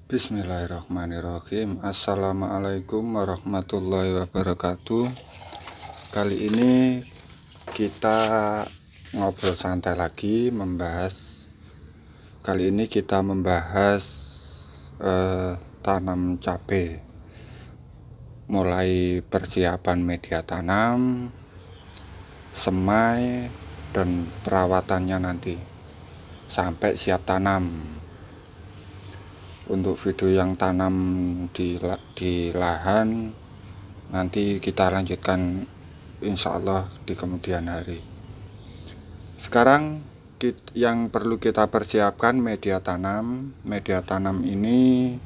Bismillahirrahmanirrahim. Assalamualaikum warahmatullahi wabarakatuh. Kali ini kita ngobrol santai lagi, Kali ini kita membahas tanam cabai. Mulai persiapan media tanam, semai, dan perawatannya nanti sampai siap tanam. Untuk video yang tanam di lahan nanti kita lanjutkan insya Allah di kemudian hari. Sekarang yang perlu kita persiapkan media tanam. Media tanam ini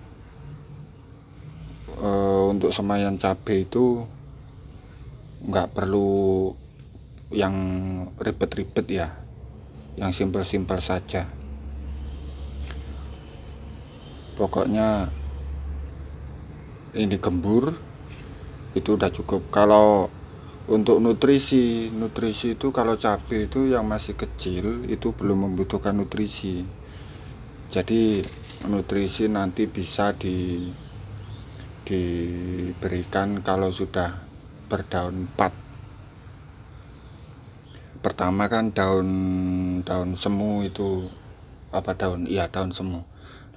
untuk semaian cabai itu nggak perlu yang ribet-ribet ya, yang simpel-simpel saja. Pokoknya ini gembur itu udah cukup. Kalau untuk nutrisi itu kalau cabai itu yang masih kecil itu belum membutuhkan nutrisi. Jadi nutrisi nanti bisa diberikan kalau sudah berdaun 4. Pertama kan daun semu itu daun semu.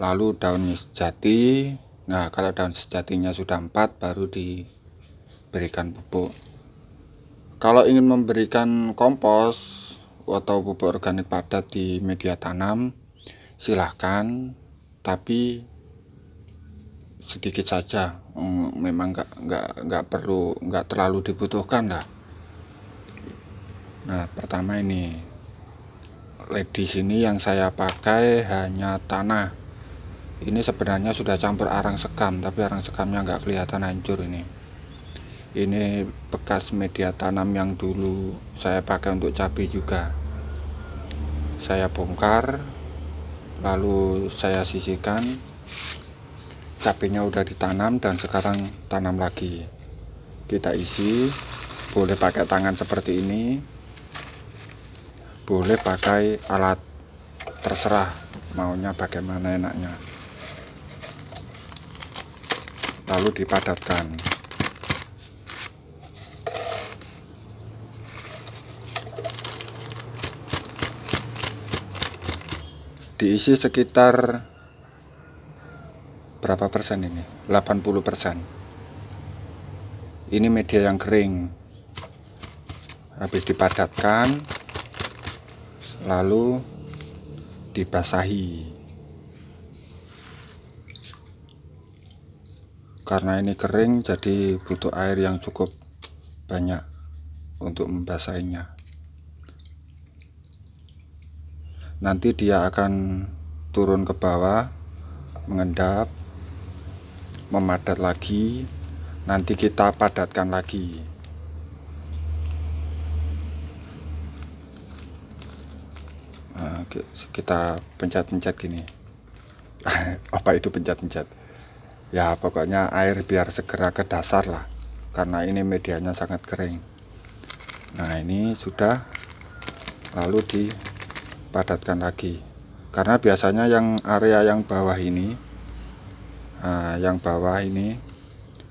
Lalu daunnya sejati. Nah, kalau daun sejatinya sudah 4 baru diberikan pupuk. Kalau ingin memberikan kompos atau pupuk organik padat di media tanam, silahkan, tapi sedikit saja. Memang nggak terlalu dibutuhkan lah. Nah, pertama ini di sini yang saya pakai hanya tanah. Ini sebenarnya sudah campur arang sekam, tapi arang sekamnya nggak kelihatan, hancur ini. Ini bekas media tanam yang dulu saya pakai untuk cabai juga. Saya bongkar, lalu saya sisihkan. Cabainya udah ditanam dan sekarang tanam lagi. Kita isi, boleh pakai tangan seperti ini, boleh pakai alat, terserah maunya bagaimana enaknya. Lalu dipadatkan. Diisi sekitar berapa persen ini? 80%. Ini media yang kering. Habis dipadatkan, lalu dibasahi. Karena ini kering, jadi butuh air yang cukup banyak untuk membasahinya. Nanti dia akan turun ke bawah, mengendap, memadat lagi. Nanti kita padatkan lagi. Nah, kita pencet-pencet gini. Apa itu pencet-pencet? Ya, pokoknya air biar segera ke dasar lah, karena ini medianya sangat kering. Nah, ini sudah, lalu dipadatkan lagi. Karena biasanya yang area yang bawah ini,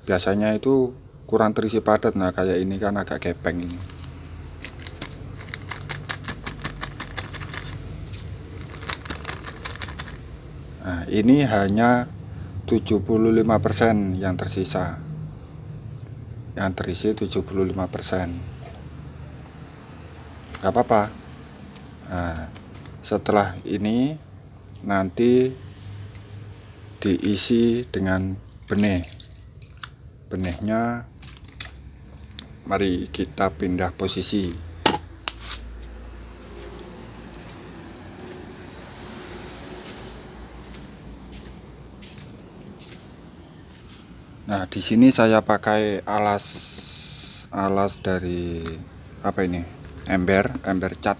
biasanya itu kurang terisi padat. Nah, kayak ini kan agak gepeng ini. Nah, ini hanya 75% yang tersisa. Yang terisi 75%. Gak apa-apa. Nah, setelah ini nanti diisi dengan benih. Benihnya mari kita pindah posisi. Nah, di sini saya pakai alas dari ember cat,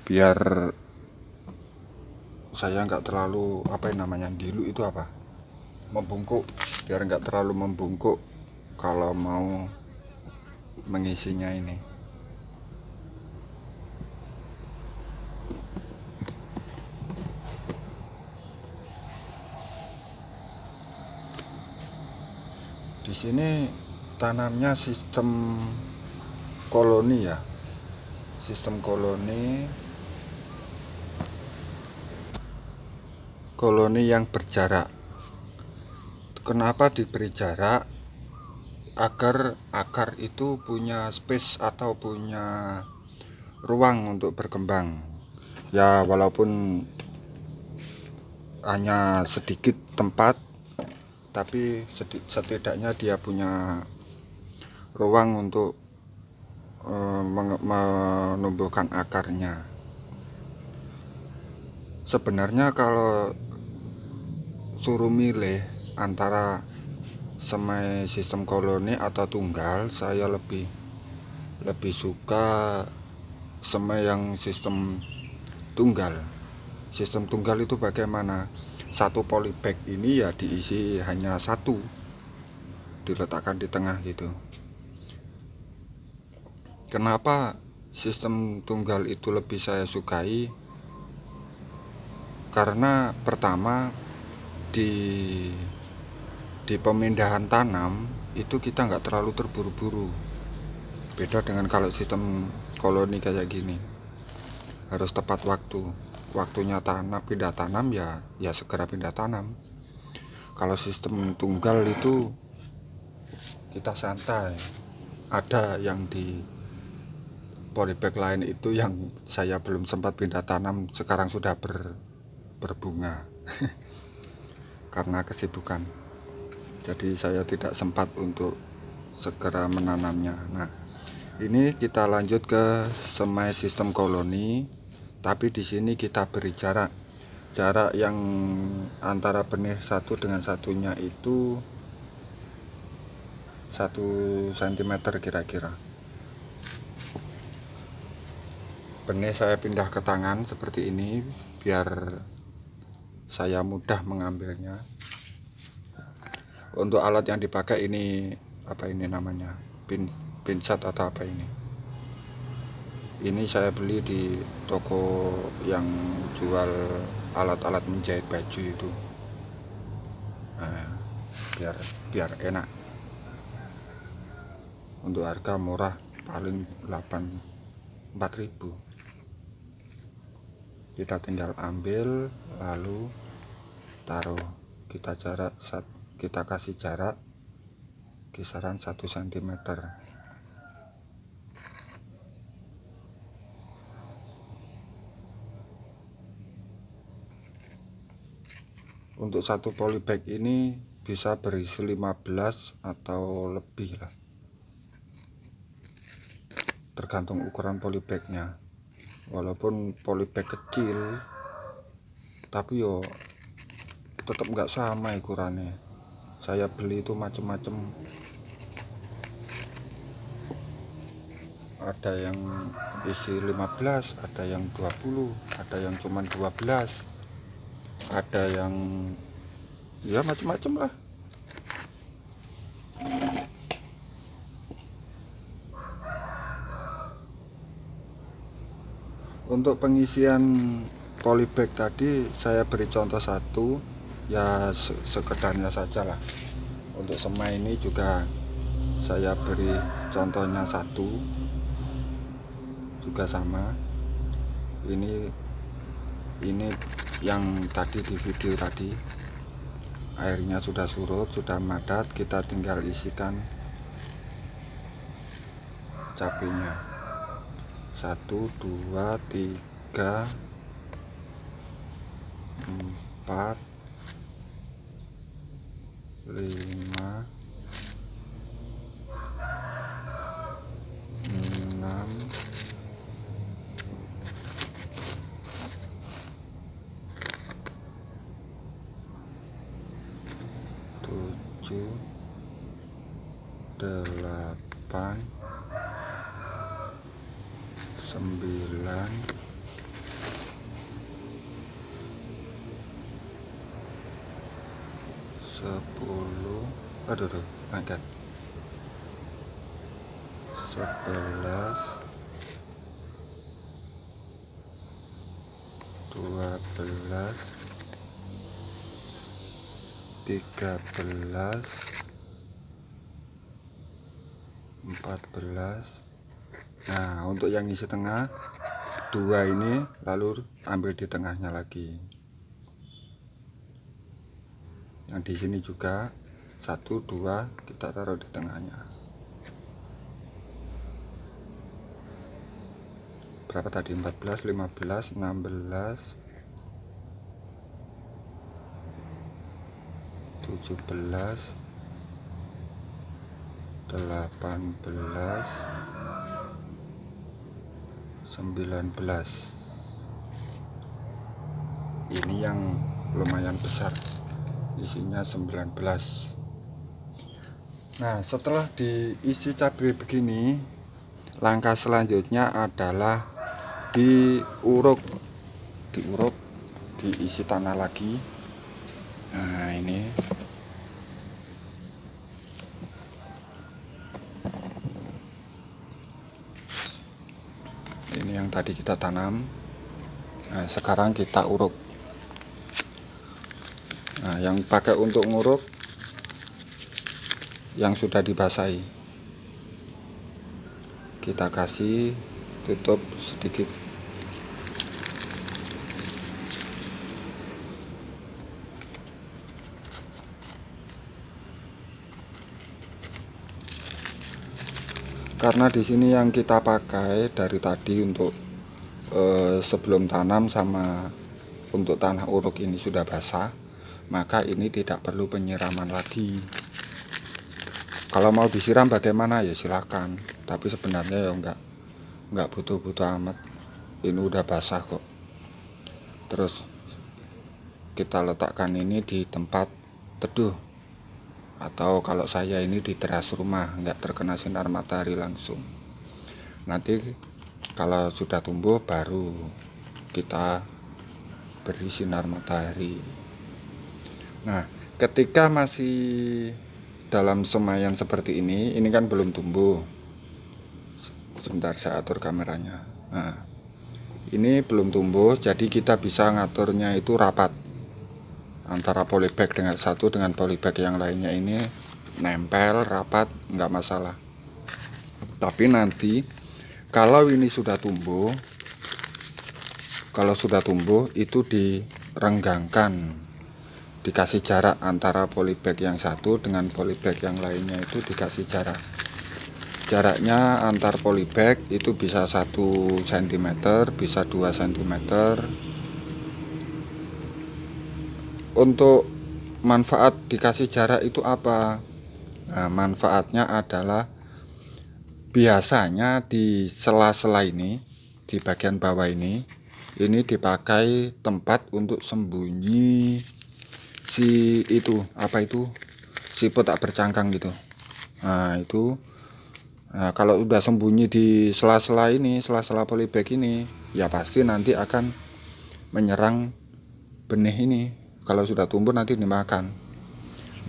biar saya nggak terlalu dilu itu membungkuk, biar nggak terlalu membungkuk kalau mau mengisinya ini. Di sini tanamnya sistem koloni ya, sistem koloni yang berjarak. Kenapa diberi jarak? Agar akar itu punya space atau punya ruang untuk berkembang ya, walaupun hanya sedikit tempat, tapi setidaknya dia punya ruang untuk menumbuhkan akarnya. Sebenarnya kalau suruh milih antara semai sistem koloni atau tunggal, saya lebih suka semai yang sistem tunggal. Sistem tunggal itu bagaimana? Satu polybag ini ya diisi hanya satu, diletakkan di tengah gitu. Kenapa sistem tunggal itu lebih saya sukai? Karena pertama di pemindahan tanam itu kita nggak terlalu terburu-buru. Beda dengan kalau sistem koloni kayak gini, harus tepat waktu. Waktunya pindah tanam ya segera pindah tanam. Kalau sistem tunggal itu kita santai. Ada yang di polybag lain itu yang saya belum sempat pindah tanam, sekarang sudah berbunga karena kesibukan. Jadi saya tidak sempat untuk segera menanamnya. Nah, ini kita lanjut ke semai sistem koloni, tapi di sini kita beri jarak yang antara benih satu dengan satunya itu 1 cm kira-kira. Benih saya pindah ke tangan seperti ini biar saya mudah mengambilnya. Untuk alat yang dipakai ini apa ini namanya, pinsat atau apa ini saya beli di toko yang jual alat-alat menjahit baju itu. Nah, biar enak. Untuk harga murah, paling 4.000. Kita tinggal ambil lalu taruh. Kita kasih jarak kisaran 1 cm. Untuk satu polybag ini bisa berisi 15 atau lebih lah, tergantung ukuran polybagnya. Walaupun polybag kecil, tapi yo tetap nggak sama ukurannya. Saya beli itu macem-macem, ada yang isi 15, ada yang 20, ada yang cuman 12, ada yang ya macem-macem lah. Untuk pengisian polybag tadi saya beri contoh satu ya, sekedarnya saja lah. Untuk semai ini juga saya beri contohnya satu, juga sama. Ini yang tadi di video tadi, airnya sudah surut, sudah madat, kita tinggal isikan cabenya. 1, 2, 3, 4, 5, 6, 7, 8, 9, 10, aduh angkat, 11, 12, 13, 14. Nah, untuk yang isi tengah 2 ini lalu ambil di tengahnya lagi. Yang di sini juga 1, 2 kita taruh di tengahnya. Berapa tadi? 14, 15, 16, 17, 18, 19. Ini yang lumayan besar, isinya 19. Nah, setelah diisi cabai begini, langkah selanjutnya adalah diuruk, diisi tanah lagi. Nah, ini yang tadi kita tanam. Nah, sekarang kita uruk. Nah, yang pakai untuk nguruk yang sudah dibasahi, kita kasih tutup sedikit. Karena di sini yang kita pakai dari tadi untuk sebelum tanam sama untuk tanah uruk ini sudah basah, maka ini tidak perlu penyiraman lagi. Kalau mau disiram bagaimana ya silakan, tapi sebenarnya ya enggak butuh-butuh amat. Ini udah basah kok. Terus kita letakkan ini di tempat teduh, atau kalau saya ini di teras rumah, enggak terkena sinar matahari langsung. Nanti kalau sudah tumbuh baru kita beri sinar matahari. Nah, ketika masih dalam semaian seperti ini kan belum tumbuh. Sebentar saya atur kameranya. Nah, ini belum tumbuh, jadi kita bisa ngaturnya itu rapat antara polybag dengan satu dengan polybag yang lainnya. Ini nempel rapat, nggak masalah. Tapi nanti kalau ini sudah tumbuh, itu direnggangkan, dikasih jarak antara polybag yang satu dengan polybag yang lainnya, itu dikasih jarak. Jaraknya antar polybag itu bisa 1 cm, bisa 2 cm. Untuk manfaat dikasih jarak itu apa? Nah, manfaatnya adalah biasanya di sela-sela ini, di bagian bawah ini dipakai tempat untuk sembunyi siput tak bercangkang gitu. Nah, itu kalau udah sembunyi di sela-sela ini, sela-sela polybag ini, ya pasti nanti akan menyerang benih ini. Kalau sudah tumbuh nanti dimakan.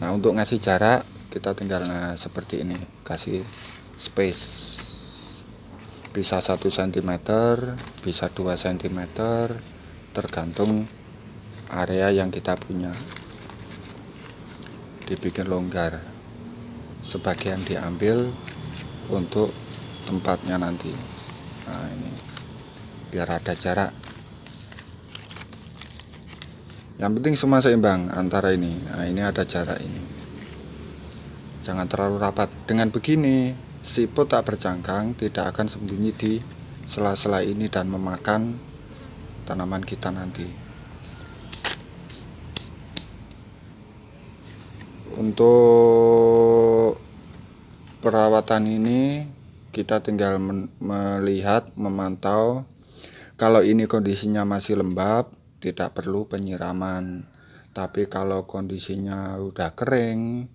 Nah, untuk ngasih jarak kita tinggal seperti ini, kasih space. Bisa 1 cm, bisa 2 cm, tergantung area yang kita punya. Dibikin longgar, sebagian diambil untuk tempatnya nanti. Nah, ini biar ada jarak. Yang penting semua seimbang antara ini. Nah, ini ada jarak ini. Jangan terlalu rapat. Dengan begini, siput tak bercangkang tidak akan sembunyi di sela-sela ini dan memakan tanaman kita nanti. Untuk perawatan ini kita tinggal melihat, memantau. Kalau ini kondisinya masih lembab, tidak perlu penyiraman. Tapi kalau kondisinya udah kering,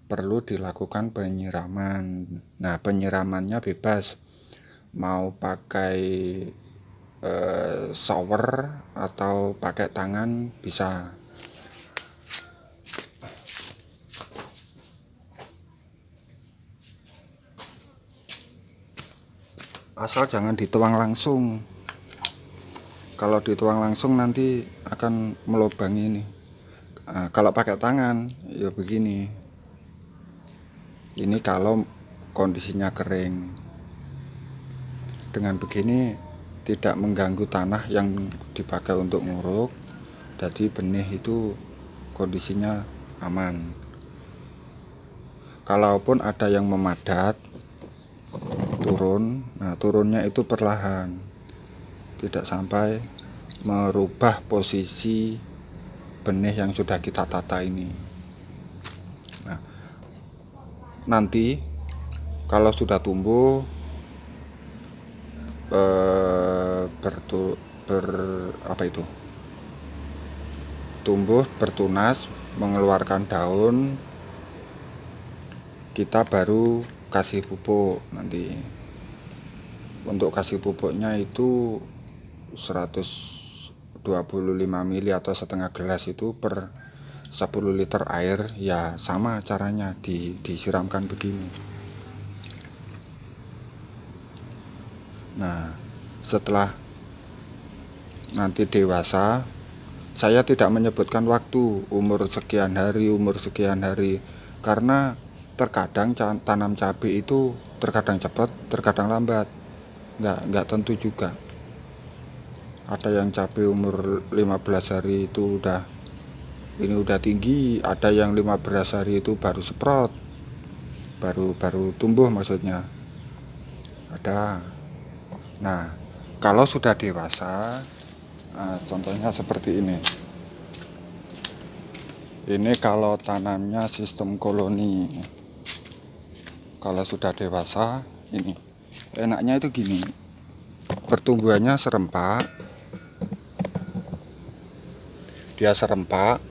perlu dilakukan penyiraman. Nah, penyiramannya bebas, mau pakai shower atau pakai tangan bisa. Asal jangan dituang langsung. Kalau dituang langsung nanti akan melubangi ini. Kalau pakai tangan ya begini. Ini kalau kondisinya kering. Dengan begini tidak mengganggu tanah yang dipakai untuk nguruk, jadi benih itu kondisinya aman. Kalaupun ada yang memadat turun, nah turunnya itu perlahan, tidak sampai merubah posisi benih yang sudah kita tata ini. Nah, nanti kalau sudah tumbuh tumbuh bertunas, mengeluarkan daun, kita baru kasih pupuk. Nanti untuk kasih pupuknya itu 125 ml atau setengah gelas itu per 10 liter air. Ya sama caranya, disiramkan begini. Nah, setelah nanti dewasa, saya tidak menyebutkan waktu, umur sekian hari, karena terkadang tanam cabai itu terkadang cepat, terkadang lambat, nggak tentu juga. Ada yang cabai umur 15 hari itu udah tinggi, ada yang 15 hari itu baru sprout, baru tumbuh maksudnya, ada. Nah, kalau sudah dewasa, contohnya seperti ini. Ini kalau tanamnya sistem koloni. Kalau sudah dewasa, ini enaknya itu gini, pertumbuhannya serempak. Dia serempak.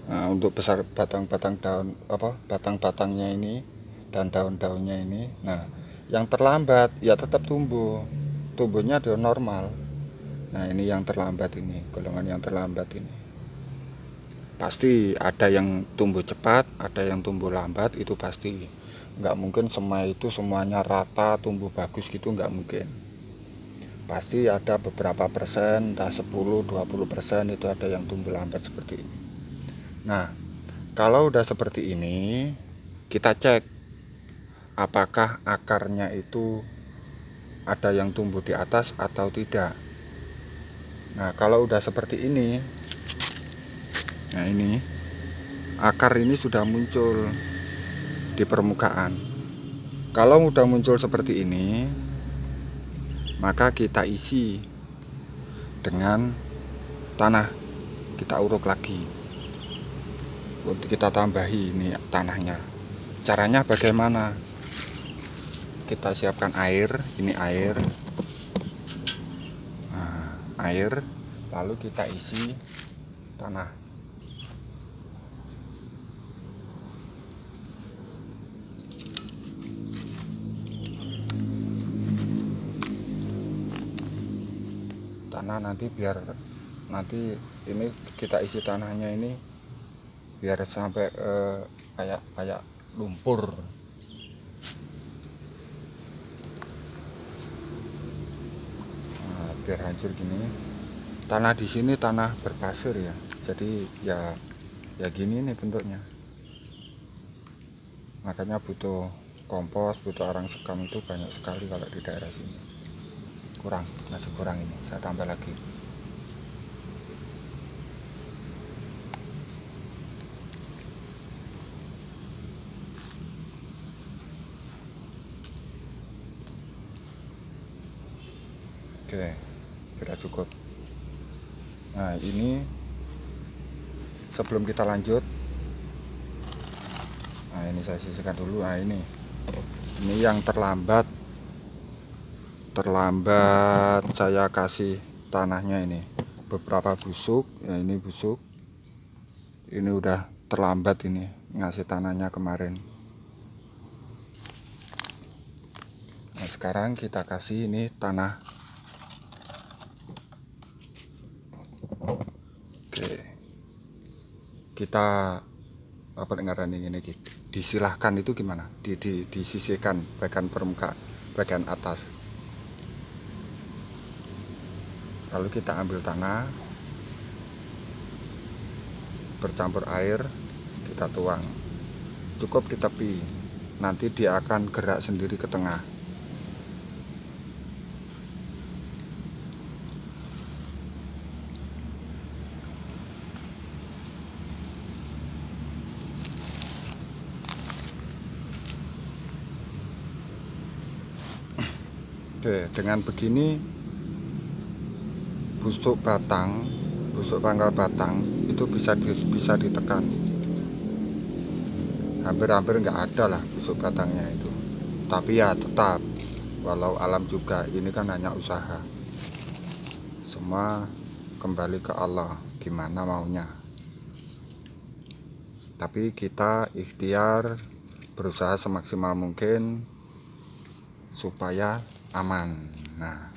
Nah, untuk besar batang-batang daun batang-batangnya ini dan daun-daunnya ini. Nah, yang terlambat ya tetap tumbuhnya dia normal. Nah, ini yang terlambat ini, golongan yang terlambat ini. Pasti ada yang tumbuh cepat, ada yang tumbuh lambat, itu pasti. Nggak mungkin semuanya rata tumbuh bagus gitu, nggak mungkin. Pasti ada beberapa persen, entah 10-20% itu ada yang tumbuh lambat seperti ini. Nah, kalau udah seperti ini, kita cek apakah akarnya itu ada yang tumbuh di atas atau tidak. Nah, kalau udah seperti ini, nah ini akar ini sudah muncul di permukaan. Kalau udah muncul seperti ini, maka kita isi dengan tanah, kita uruk lagi untuk kita tambahi ini tanahnya. Caranya bagaimana? Kita siapkan air, ini air. Nah, air, lalu kita isi tanah. Tanah nanti ini kita isi tanahnya ini biar sampai kayak lumpur. Biar hancur gini. Tanah di sini tanah berpasir ya, jadi ya gini nih bentuknya. Makanya butuh kompos, butuh arang sekam itu banyak sekali kalau di daerah sini. Masih kurang ini, saya tambah lagi. Oke, sudah cukup. Nah, ini sebelum kita lanjut, nah ini saya sisihkan dulu. Nah, ini yang terlambat saya kasih tanahnya ini beberapa busuk ya, ini busuk, ini udah terlambat ini ngasih tanahnya kemarin. Nah, sekarang kita kasih ini tanah. Oke, kita ini disilahkan itu gimana, disisihkan bagian permukaan, bagian atas, lalu kita ambil tanah bercampur air, kita tuang, cukup di tepi. nanti dia akan gerak sendiri ke tengah. Oke, dengan begini busuk pangkal batang itu bisa ditekan. Hampir-hampir nggak ada lah busuk batangnya itu. Tapi ya tetap, walau alam juga, ini kan hanya usaha. Semua kembali ke Allah, gimana maunya. Tapi kita ikhtiar berusaha semaksimal mungkin supaya aman. Nah,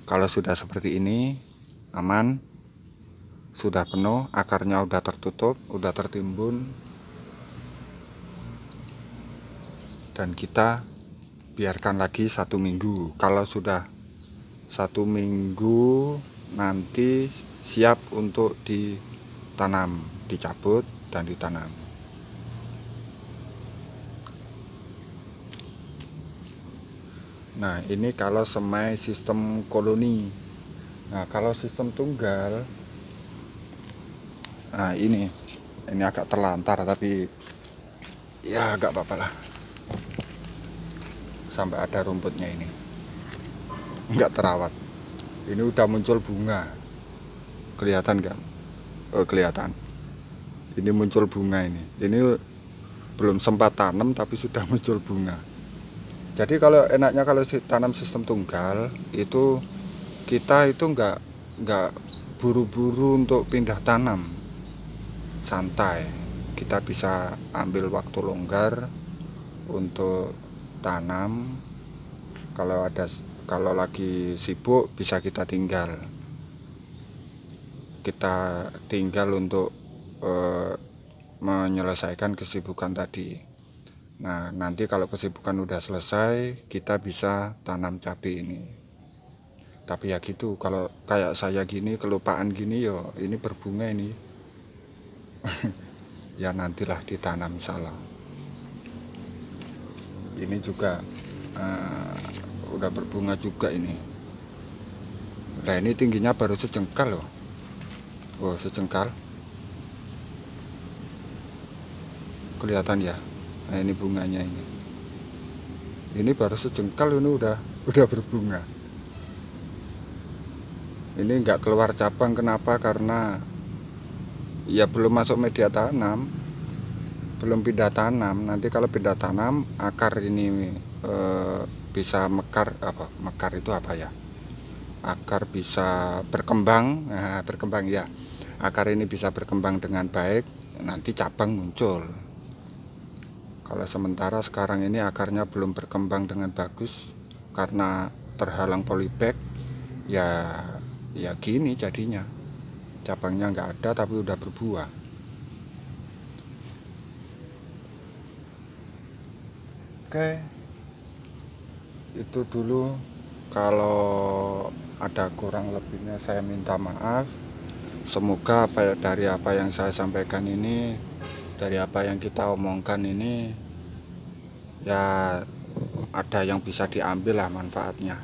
kalau sudah seperti ini aman, sudah penuh, akarnya udah tertutup, udah tertimbun, dan kita biarkan lagi 1 minggu. Kalau sudah 1 minggu nanti siap untuk ditanam, dicabut dan ditanam. Nah, ini kalau semai sistem koloni. Nah, kalau sistem tunggal, nah ini agak terlantar, tapi ya agak apa-apa lah. Sampai ada rumputnya ini, nggak terawat. Ini udah muncul bunga, kelihatan nggak? Oh, kelihatan. Ini muncul bunga ini. Ini belum sempat tanam tapi sudah muncul bunga. Jadi kalau enaknya kalau tanam sistem tunggal itu kita itu nggak buru-buru untuk pindah tanam, santai. Kita bisa ambil waktu longgar untuk tanam. Kalau lagi sibuk bisa kita tinggal untuk menyelesaikan kesibukan tadi. Nah, nanti kalau kesibukan udah selesai, kita bisa tanam cabai ini. Tapi ya gitu, kalau kayak saya gini, kelupaan gini, yo ini berbunga ini. Ya nantilah ditanam salah. Ini juga udah berbunga juga ini. Nah, ini tingginya baru sejengkal loh. Oh, sejengkal. Kelihatan ya. Nah, ini bunganya ini. Ini baru sejengkal, ini udah berbunga. Ini nggak keluar cabang, kenapa? Karena ya belum masuk media tanam, belum pindah tanam. Nanti kalau pindah tanam, akar ini bisa mekar. Mekar itu apa ya? Akar bisa berkembang. Nah, berkembang ya. Akar ini bisa berkembang dengan baik, nanti cabang muncul. Kalau sementara sekarang ini akarnya belum berkembang dengan bagus karena terhalang polybag, ya gini jadinya. Cabangnya nggak ada tapi udah berbuah. Oke, itu dulu. Kalau ada kurang lebihnya saya minta maaf. Semoga dari apa yang saya sampaikan ini, dari apa yang kita omongkan ini, ya ada yang bisa diambil lah manfaatnya.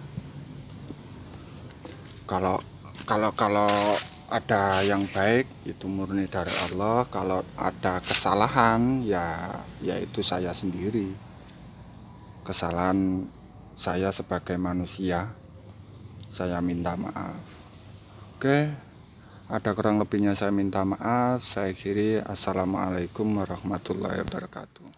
Kalau ada yang baik itu murni dari Allah. Kalau ada kesalahan ya itu saya sendiri, kesalahan saya sebagai manusia. Saya minta maaf. Oke, ada kurang lebihnya saya minta maaf. Saya akhiri. Assalamualaikum warahmatullahi wabarakatuh.